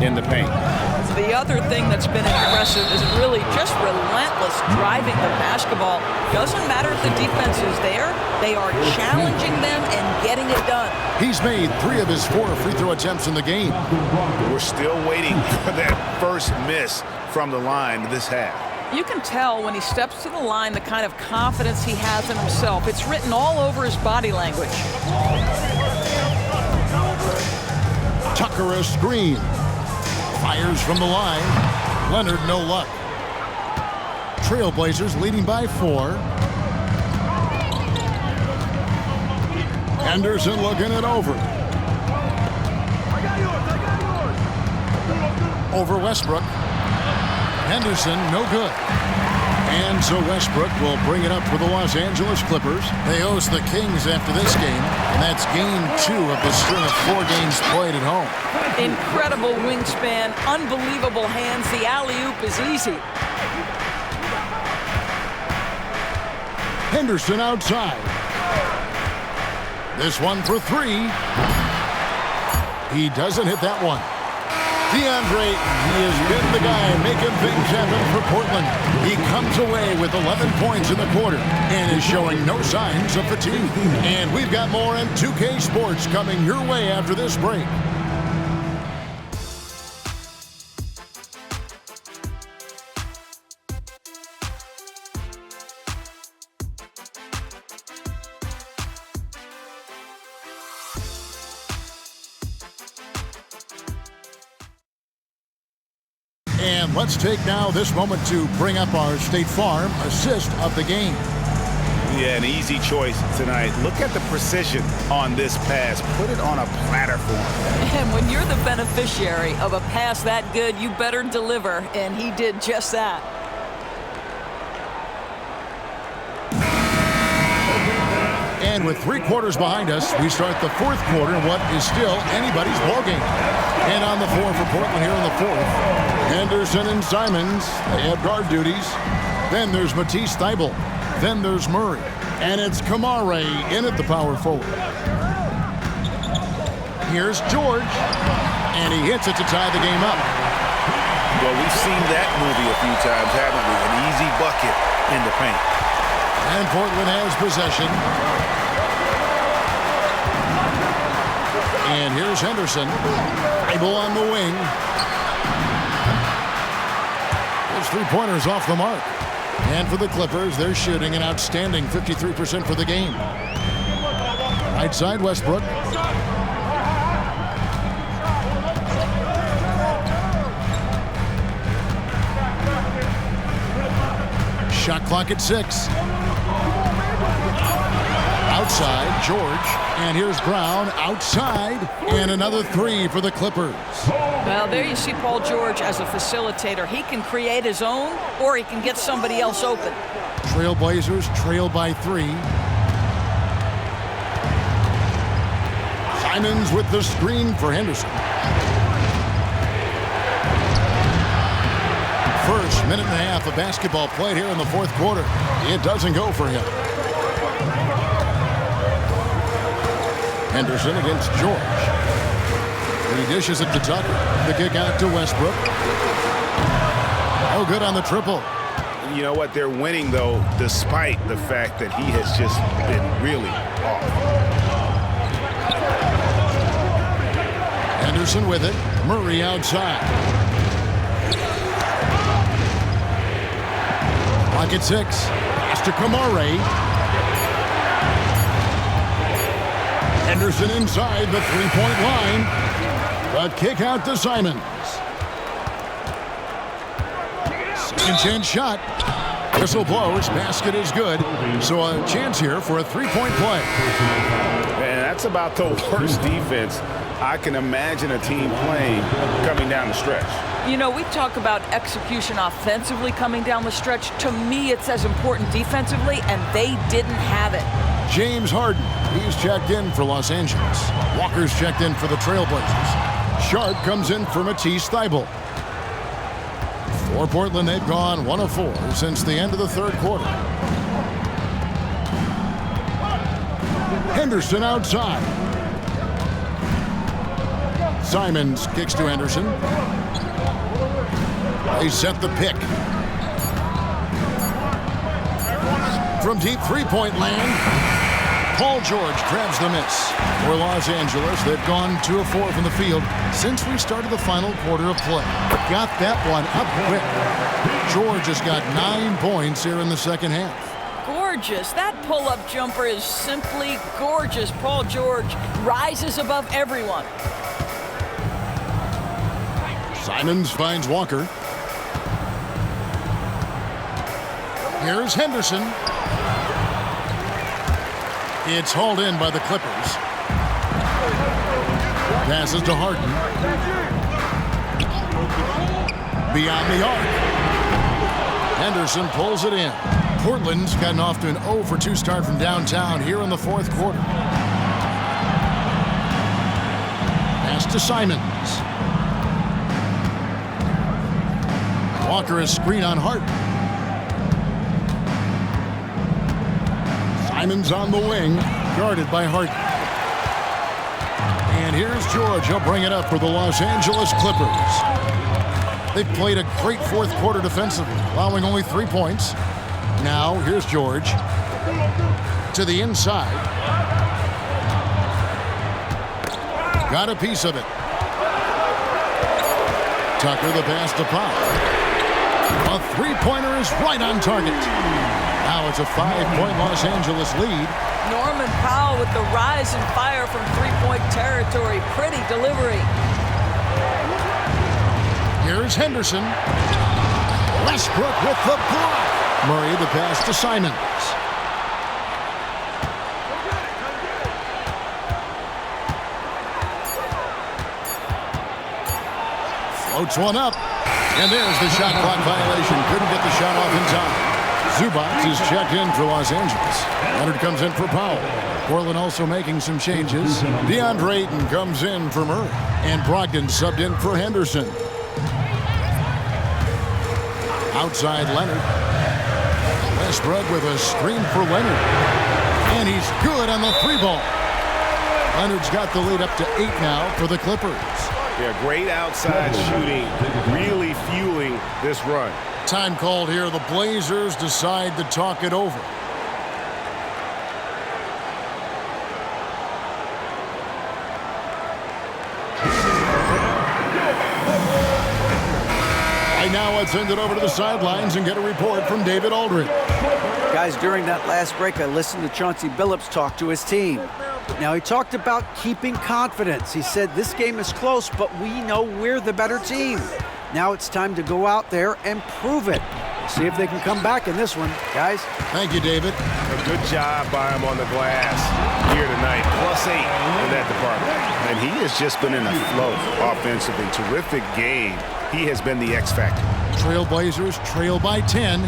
E: in the paint.
F: The other thing that's been impressive is really just relentless driving the basketball. Doesn't matter if the defense is there, they are challenging them and getting it done.
B: He's made 3 of his 4 free throw attempts in the game.
G: We're still waiting for that first miss from the line this half.
F: You can tell when he steps to the line the kind of confidence he has in himself. It's written all over his body language.
B: Tucker a screen. Fires from the line. Leonard no luck. Trailblazers leading by 4. Henderson looking it over. Over Westbrook. Henderson no good. And so Westbrook will bring it up for the Los Angeles Clippers. They host the Kings after this game, and that's game 2 of the string of 4 games played at home.
F: Incredible wingspan, unbelievable hands. The alley-oop is easy.
B: Henderson outside. This one for 3. He doesn't hit that one. DeAndre, he has been the guy making things happen for Portland. He comes away with 11 points in the quarter and is showing no signs of fatigue. And we've got more in 2K Sports coming your way after this break. And let's take now this moment to bring up our State Farm assist of the game.
G: Yeah, an easy choice tonight. Look at the precision on this pass. Put it on a platter for him.
F: And when you're the beneficiary of a pass that good, you better deliver, and he did just that.
B: And with 3 quarters behind us, we start the 4th quarter in what is still anybody's ballgame. And on the floor for Portland here in the 4th, Henderson and Simons, they have guard duties. Then there's Matisse Thybulle. Then there's Murray. And it's Kamare in at the power forward. Here's George. And he hits it to tie the game up.
G: Well, we've seen that movie a few times, haven't we? An easy bucket in the paint.
B: And Portland has possession. And here's Henderson. Thybulle on the wing. His 3-pointers off the mark. And for the Clippers, they're shooting an outstanding 53% for the game. Right side, Westbrook. Shot clock at 6. Outside, George. And here's Brown outside. And another 3 for the Clippers.
F: Well, there you see Paul George as a facilitator. He can create his own, or he can get somebody else open.
B: Trailblazers trail by 3. Simons with the screen for Henderson. First minute and a half of basketball played here in the 4th quarter. It doesn't go for him. Henderson against George. He dishes it to Tucker. The kick out to Westbrook. Oh, good on the triple.
G: You know what? They're winning, though, despite the fact that he has just been really off.
B: Henderson with it. Murray outside. Clock at 6. Pass to Kamare. Henderson inside the 3-point line. The kick out to Simons. Second chance shot. Whistle blows. Basket is good. So a chance here for a 3-point play.
G: Man, that's about the worst defense I can imagine a team playing coming down the stretch.
F: You know, we talk about execution offensively coming down the stretch. To me, it's as important defensively, and they didn't have it.
B: James Harden, he's checked in for Los Angeles. Walker's checked in for the Trailblazers. Sharp comes in for Matisse Thybulle. For Portland, they've gone 1 of 4 since the end of the 3rd quarter. Henderson outside. Simons kicks to Henderson. They set the pick. From deep 3-point land, Paul George grabs the miss. For Los Angeles, they've gone 2 of 4 from the field since we started the final quarter of play. Got that one up quick. George has got 9 points here in the 2nd half.
F: Gorgeous. That pull-up jumper is simply gorgeous. Paul George rises above everyone.
B: Simons finds Walker. Here's Henderson. It's hauled in by the Clippers. Passes to Harden. Beyond the arc. Henderson pulls it in. Portland's gotten off to an 0 for 2 start from downtown here in the 4th quarter. Pass to Simons. Walker is screen on Harden. Simons on the wing, guarded by Harden. And here's George. He'll bring it up for the Los Angeles Clippers. They've played a great 4th quarter defensively, allowing only 3 points. Now, here's George. To the inside. Got a piece of it. Tucker the pass to Pop. A 3-pointer is right on target. Now it's a 5-point Los Angeles lead.
F: Norman Powell with the rise and fire from 3-point territory. Pretty delivery.
B: Here's Henderson. Westbrook with the block. Murray the pass to Simons. Floats one up. And there's the shot clock violation. Couldn't get the shot off in time. Zubac is checked in for Los Angeles. Leonard comes in for Powell. Portland also making some changes. DeAndre Ayton comes in for Murray. And Brogdon subbed in for Henderson. Outside Leonard. Westbrook with a screen for Leonard. And he's good on the three ball. Leonard's got the lead up to 8 now for the Clippers.
G: Yeah, great outside shooting, really fueling this run.
B: Time called here. The Blazers decide to talk it over. Right now, let's send it over to the sidelines and get a report from David Aldridge.
I: Guys, during that last break, I listened to Chauncey Billups talk to his team. Now, he talked about keeping confidence. He said, this game is close, but we know we're the better team. Now it's time to go out there and prove it. See if they can come back in this one, guys.
B: Thank you, David.
G: A good job by him on the glass here tonight. +8 in that department. And he has just been in a flow offensively. Terrific game. He has been the X factor.
B: Trailblazers trail by 10.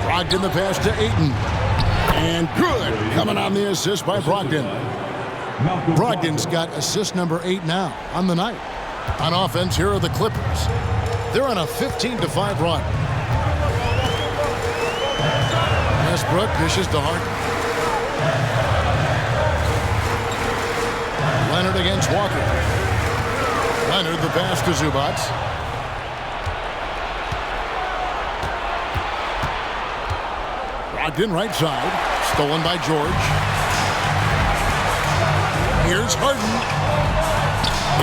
B: Brogdon the pass to Ayton. And good. Coming on the assist by Brogdon. Brogdon's got assist number 8 now on the night. On offense, here are the Clippers. They're on a 15-5 run. Westbrook dishes to Harden. Leonard against Walker. Leonard the pass to Zubac. Brogdon right side. Stolen by George. Here's Harden.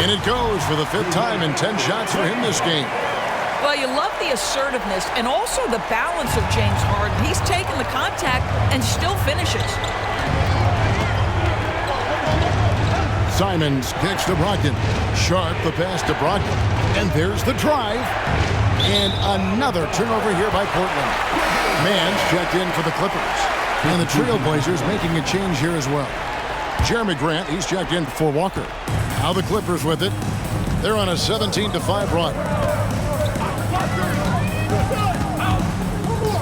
B: And it goes for the 5th time in 10 shots for him this game.
F: Well, you love the assertiveness and also the balance of James Harden. He's taken the contact and still finishes.
B: Simons kicks to Brogdon. Sharp the pass to Brogdon. And there's the drive. And another turnover here by Portland. Mann's checked in for the Clippers. And the Trailblazers making a change here as well. Jeremy Grant, he's checked in for Walker. Now the Clippers with it. They're on a 17-5 run.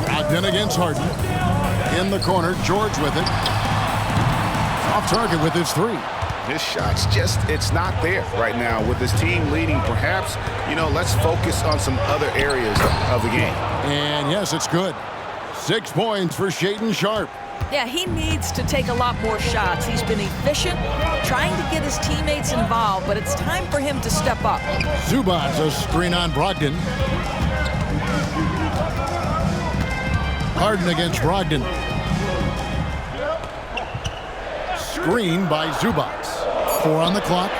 B: Brogdon against Harden. In the corner, George with it. Off target with his 3.
G: His shot's just, it's not there right now with his team leading. Perhaps, let's focus on some other areas of the game.
B: And yes, it's good. 6 points for Shaedon Sharpe.
F: Yeah, he needs to take a lot more shots. He's been efficient, trying to get his teammates involved, but it's time for him to step up.
B: Zubac, a screen on Brogdon. Harden against Brogdon. Screen by Zubac. 4 on the clock.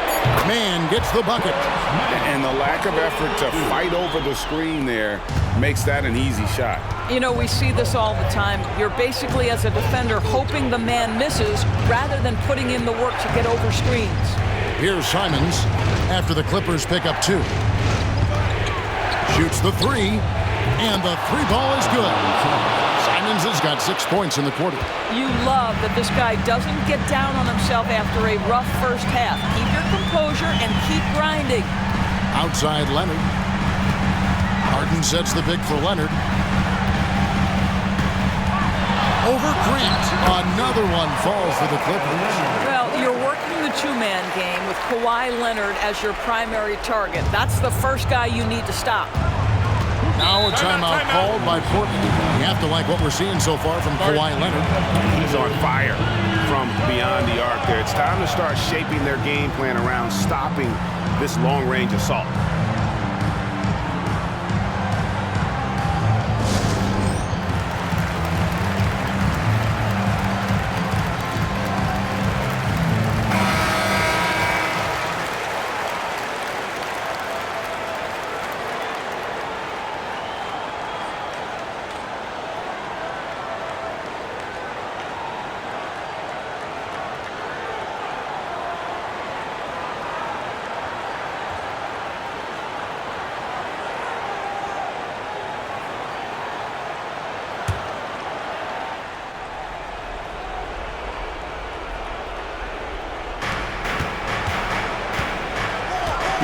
B: Mann gets the bucket.
E: And the lack of effort to fight over the screen there makes that an easy shot.
F: We see this all the time. You're basically, as a defender, hoping the man misses rather than putting in the work to get over screens.
B: Here's Simons after the Clippers pick up 2. Shoots the 3, and the 3 ball is good. Simons has got 6 points in the quarter.
F: You love that this guy doesn't get down on himself after a rough first half. Keep your composure and keep grinding.
B: Outside Leonard. Harden sets the pick for Leonard. Over Grant. Another one falls for the Clippers.
F: Well, you're working the 2-man game with Kawhi Leonard as your primary target. That's the first guy you need to stop.
B: Now a timeout called by Portland. You have to like what we're seeing so far from Kawhi Leonard.
G: He's on fire from beyond the arc there. It's time to start shaping their game plan around stopping this long-range assault.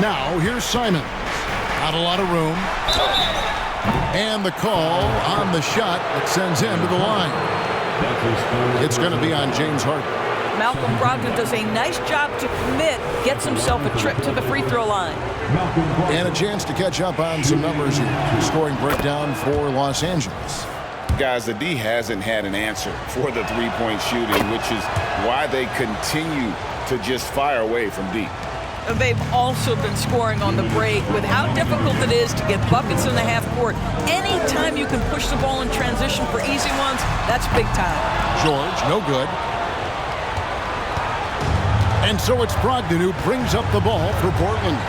B: Now, here's Simons. Not a lot of room. And the call on the shot that sends him to the line. It's going to be on James Harden.
F: Malcolm Brogdon does a nice job to commit, gets himself a trip to the free throw line.
B: And a chance to catch up on some numbers here. Scoring breakdown for Los Angeles.
E: Guys, the D hasn't had an answer for the three-point shooting, which is why they continue to just fire away from deep.
F: They've also been scoring on the break. With how difficult it is to get buckets in the half court, anytime you can push the ball in transition for easy ones, that's big time.
B: George, no good. And so it's Brogdon who brings up the ball for Portland.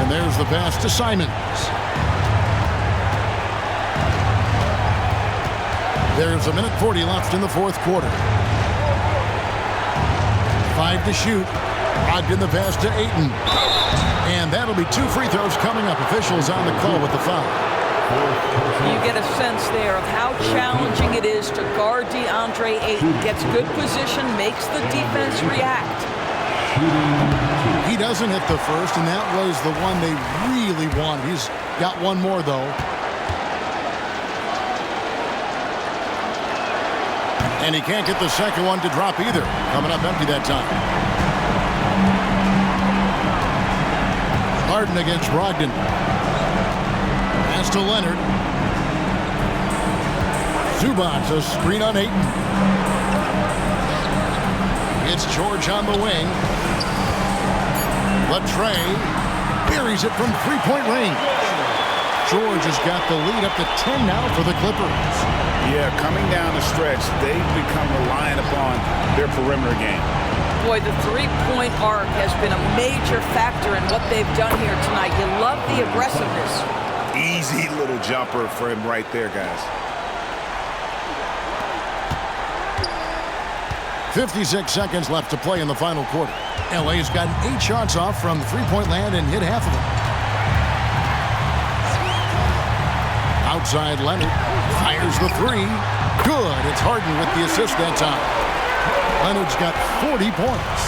B: And there's the pass to Simons. There's 1:40 left in the fourth quarter. 5 to shoot. Brogdon the pass to Ayton. And that'll be 2 free throws coming up. Officials on the call with the foul.
F: You get a sense there of how challenging it is to guard DeAndre Ayton. Gets good position, makes the defense react.
B: He doesn't hit the first, and that was the one they really wanted. He's got one more, though. And he can't get the second one to drop either. Coming up empty that time. Harden against Brogdon. Pass to Leonard. Zubac, a screen on Ayton. It's George on the wing. Latrey buries it from three-point range. George has got the lead up to 10 now for the Clippers.
G: Yeah, coming down the stretch, they've become reliant upon their perimeter game.
F: Boy, the three-point arc has been a major factor in what they've done here tonight. You love the aggressiveness.
G: Easy little jumper for him right there, guys.
B: 56 seconds left to play in the final quarter. LA's gotten 8 shots off from three-point land and hit half of them. Outside Leonard fires the three. Good. It's Harden with the assist that time. Leonard's got 40 points.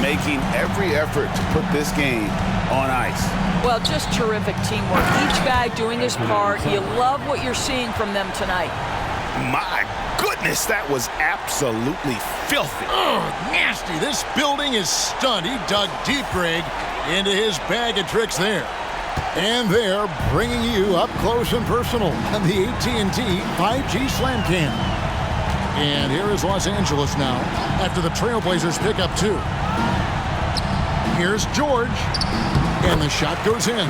G: Making every effort to put this game on ice.
F: Well, just terrific teamwork. Each guy doing his part. You love what you're seeing from them tonight.
G: My goodness, that was absolutely filthy.
B: Oh, nasty. This building is stunned. He dug deep, Greg, into his bag of tricks there. And they're bringing you up close and personal on the AT&T 5G Slam Cam. And here is Los Angeles now after the Trailblazers pick up 2. Here's George. And the shot goes in.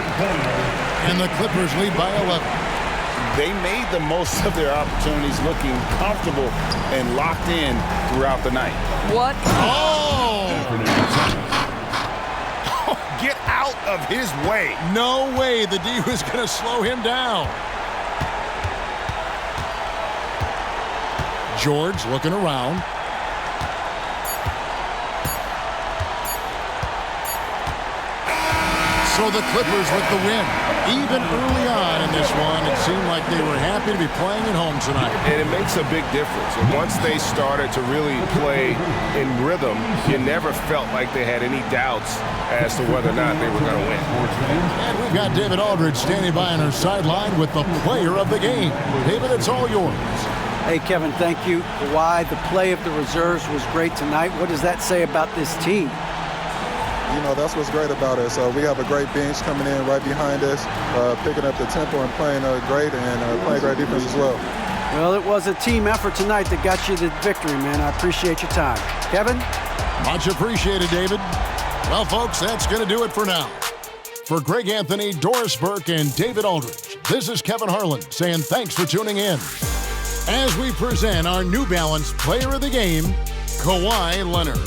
B: And the Clippers lead by 11.
G: They made the most of their opportunities, looking comfortable and locked in throughout the night.
F: What?
B: Oh!
G: Get out of his way.
B: No way the D was going to slow him down. George looking around. So the Clippers with the win. Even early on in this one, it seemed like they were happy to be playing at home tonight.
G: And it makes a big difference. And once they started to really play in rhythm, you never felt like they had any doubts as to whether or not they were going to win.
B: And we've got David Aldridge standing by on our sideline with the player of the game. David, it's all yours.
I: Hey, Kevin, thank you. Kawhi, the play of the reserves was great tonight. What does that say about this team?
J: You know, that's what's great about us. We have a great bench coming in right behind us, picking up the tempo and playing great and playing great defense as well.
I: Well, it was a team effort tonight that got you the victory, man. I appreciate your time. Kevin?
B: Much appreciated, David. Well, folks, that's going to do it for now. For Greg Anthony, Doris Burke, and David Aldridge, this is Kevin Harlan saying thanks for tuning in. As we present our New Balance Player of the Game, Kawhi Leonard.